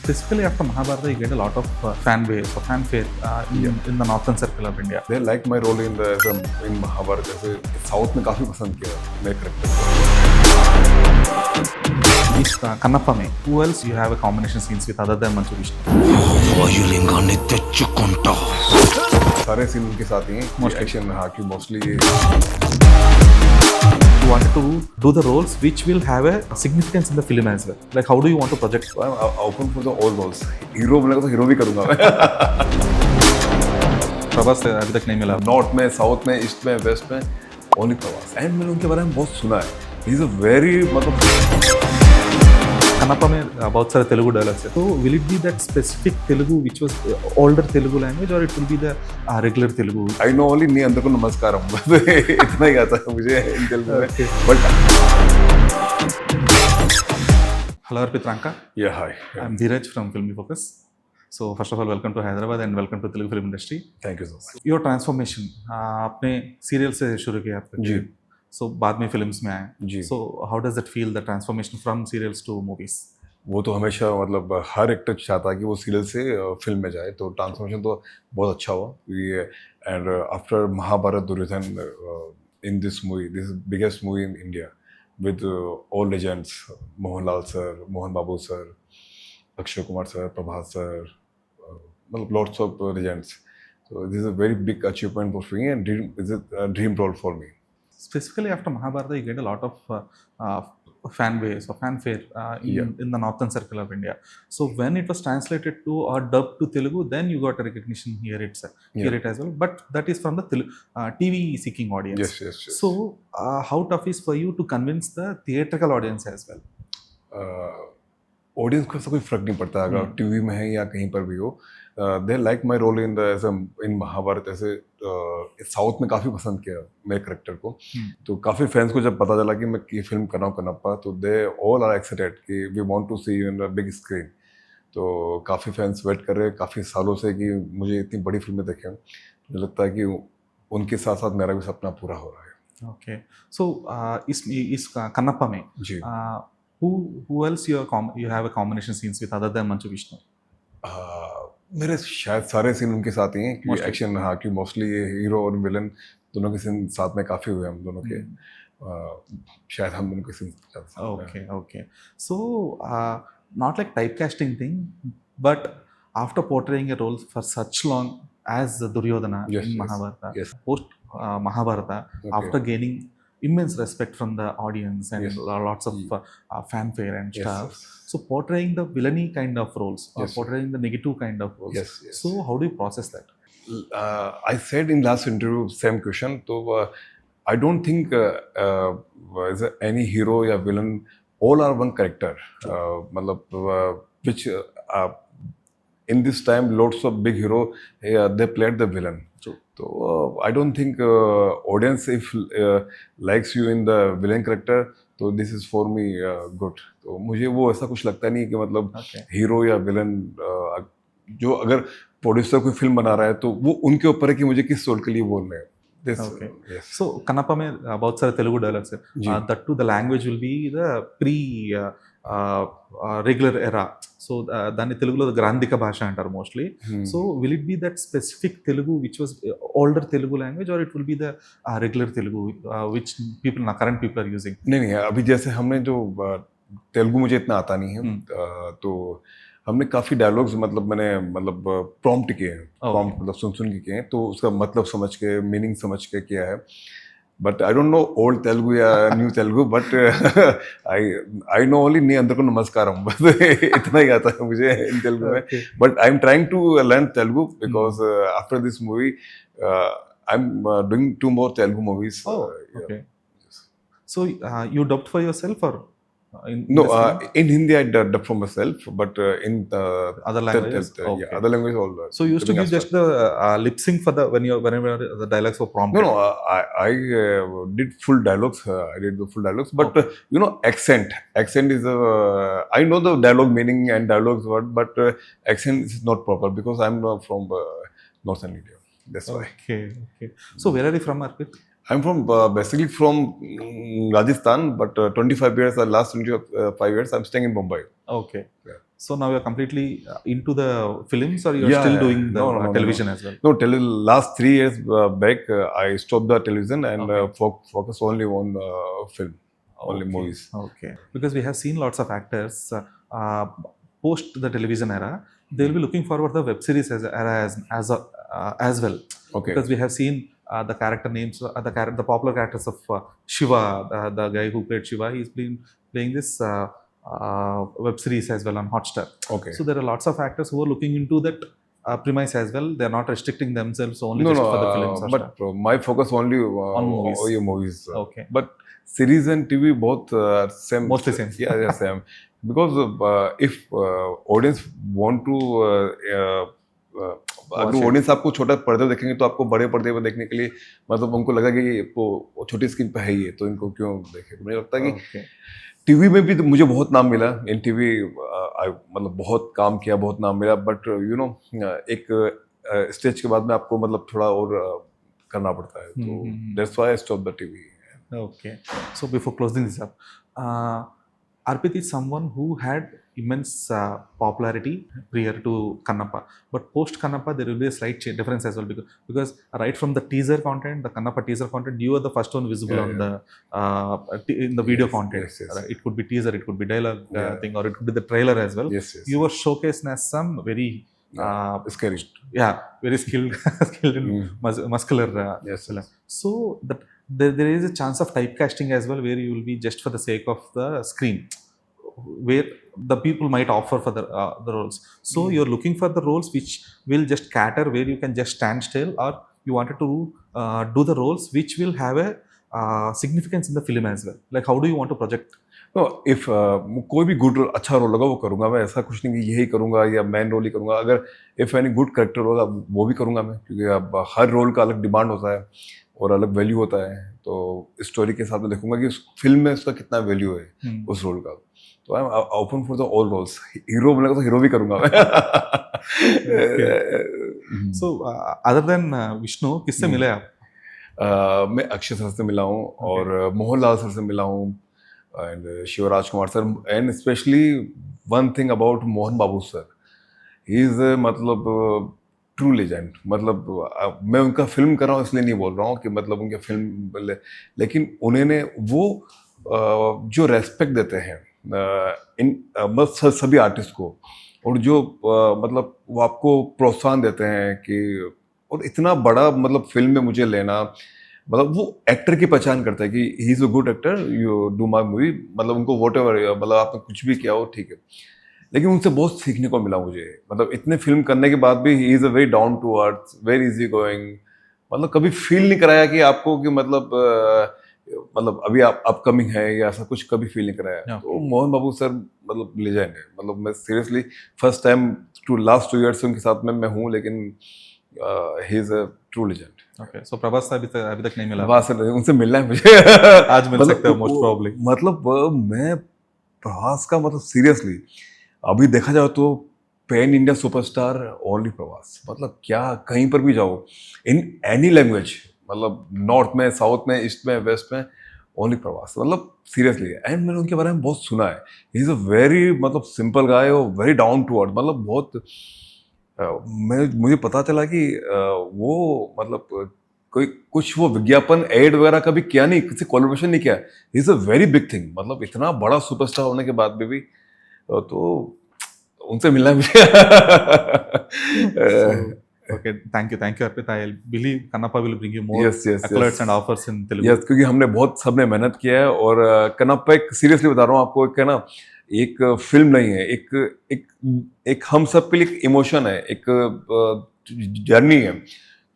Specifically after Mahabharata, you get a lot of fan base or fanfare in the northern circle of India. They like my role in Mahabharata. जैसे south में काफी पसंद किया मेरे character This Kannappa mein, who else you have a combination scenes with other than Manchu Vishnu? వాయులింగాన్ని తెచ్చుకుంటా सारे scene उनके साथ ही हैं एक्शन हाँ कि mostly You wanted to do the roles which will have a significance in the film as well. Like how do you want to project? Open for the all roles hero मिलेगा तो hero भी करूंगा मैं प्रभास अभी तक नहीं मिला. North में साउथ में ईस्ट में वेस्ट में ओनली प्रवास एंड मैंने उनके बारे में बहुत सुना है ही इज अ वेरी मतलब Kannappa में बहुत सारे तेलुगु dialogues है. So will it be that specific Telugu which was older Telugu language or it will be the regular Telugu? I know only नी अंदर को नमस्कारम इतना ही आता है मुझे इन तेलुगु में Okay. But Hello Arpit Ranka. या हाय I'm Dheeraj from Filmy Focus. So first of all, welcome to Hyderabad and welcome to Telugu film industry. Thank you so much Your transformation, आपने serial से शुरू किया आपका जी. career. So बाद में films में आए. जी. So how does that feel, the transformation from serials to movies? वो तो हमेशा मतलब हर एक्टर चाहता है कि वो सीरियल से फिल्म में जाए तो ट्रांसफॉर्मेशन तो बहुत अच्छा हुआ ये and after Mahabharata Duryodhana in this movie this biggest movie in India with all legends Mohanlal sir Mohan Babu sir Akshay Kumar sir Prabhas sir मतलब lots of legends so this is a very big achievement for me and is a dream role for me. Specifically after Mahabharata, you get a lot of fan base or fanfare in the northern circle of India. So when it was translated to or dubbed to Telugu, then you got a recognition here it as well. But that is from the TV seeking audience. Yes. So how tough is for you to convince the theatrical audience as well? Audience को ऐसा कोई फर्क नहीं पड़ता अगर TV में है या कहीं पर भी हो they like my role in in Mahabharata ऐसे साउथ में काफ़ी पसंद किया मेरे करेक्टर को तो काफ़ी फैंस को जब पता चला कि मैं ये फिल्म कर रहा हूँ कन्नप्पा तो दे ऑल आर एक्साइटेड कि we want to see you in big screen तो काफ़ी फैंस वेट कर रहे हैं काफ़ी सालों से कि मुझे इतनी बड़ी फिल्में देखें मुझे लगता है कि उनके साथ साथ मेरा भी सपना पूरा हो रहा है. Okay. So इस Kannappa में जी. who else you have a combination scenes with other than Manchu Vishnu? मेरे शायद सारे सीन उनके साथ ही हैं कि Mostly. एक्शन हाँ कि मोस्टली हीरो और विलन दोनों के सीन साथ में काफ़ी हुए हम दोनों के शायद हम दोनों के scene Okay. So not like typecasting thing, but after portraying a role for such long as Duryodhana Yes, in yes, Mahabharata, yes. post Mahabharata, Okay. after gaining immense respect from the audience and Yes. lots of fanfare and Yes, stuff. yes. So portraying the villainy kind of roles, or Yes. portraying the negative kind of roles. Yes. So how do you process that? I said in last interview same question तो I don't think is any hero या villain all are one character मतलब which in this time lots of big hero they played the villain. True. So I don't think audience if likes you in the villain character तो this is for me good. तो मुझे वो ऐसा कुछ लगता नहीं कि मतलब Okay. हीरो या विलन जो अगर प्रोड्यूसर कोई फिल्म बना रहा है तो वो उनके ऊपर है कि मुझे किस रोल के लिए बोल रहे हैं. This, Okay. yes. So Kannappa में बहुत सारे तेलुगु dialogues है. जी. That too the language will be the pre regular era. So దాన్ని తెలుగులో గ్రాంధిక భాష అంటారు mostly. So will it be that specific Telugu which was older Telugu language or it will be the regular Telugu which current people are using? नहीं अभी जैसे हमने जो तेलुगु मुझे इतना आता नहीं है तो हमने काफ़ी डायलॉग्स मतलब मैंने मतलब प्रॉम्प्ट किए हैं प्रॉम्प्ट मतलब सुन के किए हैं तो उसका मतलब समझ के मीनिंग समझ के किया है but I don't know old Telugu या new Telugu but I know only नी अंदर को नमस्कारम बस इतना ही आता है मुझे इन तेलुगु में Okay. But I am trying to learn Telugu because after this movie I am doing 2 more Telugu movies. Okay. So you dubbed for yourself or in No, this film? in Hindi I dub for myself, but in Other languages? Okay. yeah, other languages all. So you used to give just the lip sync for the whenever the dialogues were prompted. No, I did full dialogues. I did the full dialogues, but you know, accent is I know the dialogue meaning and dialogues word, but accent is not proper because I'm from northern India. That's why. Okay. So where are you from, Arpit? I'm from basically from Rajasthan, but 25 years, last 25 years, I'm staying in Mumbai. Okay. Yeah. So now you're completely into the films, or you're still doing the television as well? No, last 3 years back, I stopped the television and Okay. focus only on film, only movies. Okay. Because we have seen lots of actors post the television era, they'll be looking forward the web series as well. Okay. Because we have seen the character names, the popular characters of Shiva, the guy who played Shiva. He's been playing this web series as well on Hotstar. Okay. So there are lots of actors who are looking into that premise as well. They're not restricting themselves only No, just no, for the films or but stuff. my focus only On movies. movies. Okay. But series and TV both same. Mostly same. Yeah, same. Because if audience want to अगर it. Audience आपको छोटा पर्दे देखेंगे तो आपको बड़े पर्दे पर देखने के लिए मतलब उनको लगा कि वो छोटी स्क्रीन पे है ही है, तो इनको क्यों देखे. मुझे लगता है कि टीवी में भी तो मुझे बहुत नाम मिला, इन टीवी मतलब बहुत काम किया, बहुत नाम मिला, बट यू नो एक स्टेज के बाद में आपको मतलब थोड़ा और करना पड़ता है, तो that's why I stop the TV. Okay. So before closing this up, Arpit is someone who had immense popularity prior to Kannappa, but post Kannappa there will be a slight difference as well, because right from the teaser content, the Kannappa teaser content, you are the first one visible on the in the video content. Yes, yes. Right? It could be teaser, it could be dialogue thing, or it could be the trailer as well. Yes, yes. You were showcased as some very scary. Yeah, very skilled and muscular Yes. film. So that there is a chance of typecasting as well, where you will be just for the sake of the screen, where the people might offer for the roles. So you're looking for the roles which will just cater, where you can just stand still, or you wanted to do the roles which will have a significance in the film as well. Like how do you want to project? No, if कोई भी good अच्छा role लगा वो करूँगा मैं, ऐसा कुछ नहीं कि यही करूँगा या मैन रोल ही करूँगा. अगर इफ एनी गुड करेक्टर होगा वो भी करूँगा मैं, क्योंकि अब हर रोल का अलग डिमांड होता है और अलग वैल्यू होता है, तो स्टोरी के साथ में देखूंगा कि उस फिल्म में उसका कितना वैल्यू है उस रोल का. तो I am open for the all roles. Hero बनेगा तो हीरो भी करूँगा मैं. So other than विष्णु, किससे मिले आप? मैं अक्षय सर से मिला हूँ और मोहनलाल सर से मिला हूँ, and Shivraj Kumar sir, and specially one thing about Mohan Babu sir, he is मतलब ट्रू लेजेंड. मतलब मैं उनका फिल्म कर रहा हूँ इसलिए नहीं बोल रहा हूँ कि मतलब उनके फिल्म, लेकिन उन्होंने वो जो रेस्पेक्ट देते हैं इन मतलब सभी आर्टिस्ट को, और जो मतलब वो आपको प्रोत्साहन देते हैं कि, और इतना बड़ा मतलब फिल्म में मुझे लेना, मतलब वो एक्टर की पहचान करता है कि ही is a good actor, you do my movie. मतलब उनको वॉट एवर, मतलब आपने कुछ भी किया हो ठीक है, लेकिन उनसे बहुत सीखने को मिला मुझे. मतलब इतने फिल्म करने के बाद भी he is a very down to earth, very easy going. मतलब कभी फील नहीं कराया कि आपको कि मतलब अभी आप अपकमिंग है या ऐसा कुछ, कभी फील नहीं कराया. तो मोहन बाबू सर मतलब लेजेंड है. मतलब मैं seriously first time last 2 years से उनके साथ में मैं हूँ, लेकिन ही is a true legend. Okay, so Prabhas से अभी तक नहीं मिला. वहाँ से उनसे मिलना है मुझे. आज मिल सकते हो मोस्ट प्रोबब्ली. मतलब मैं प्रभास का मतलब सीरियसली अभी देखा जाए तो pan India superstar only Prabhas. मतलब क्या कहीं पर भी जाओ इन एनी लैंग्वेज, मतलब नॉर्थ में, साउथ में, ईस्ट में, वेस्ट में, ओनली प्रभास. मतलब सीरियसली. एंड मैंने उनके बारे में बहुत सुना है. ही इज़ अ वेरी मतलब सिंपल गाय और वेरी डाउन टू अर्थ. मतलब बहुत मुझे पता चला कि वो मतलब कोई कुछ वो विज्ञापन एड वगैरह कभी किया नहीं, किसी कोलैबोरेशन नहीं किया. He is a very big thing. मतलब इतना बड़ा सुपरस्टार होने के बाद भी तो उनसे मिलना है मुझे. Okay, thank you Arpit. I believe Kannappa will bring you more Yes. accolades and offers in Telugu. Yes, क्योंकि हमने बहुत सबने मेहनत किया है, और कन्नप्पा एक सीरियसली बता रहा हूँ आपको, एक है ना, एक फिल्म नहीं है, एक हम सब के लिए एक इमोशन है, एक जर्नी है.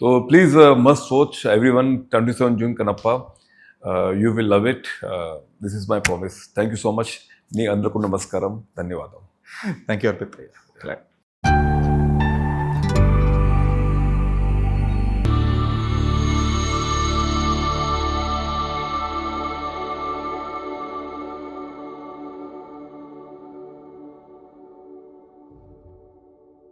तो please must watch everyone 27 June Kannappa. You will love it. This is my promise. Thank you so much. नी अंदरकू नमस्कारम. धन्यवाद. Thank you Arpit.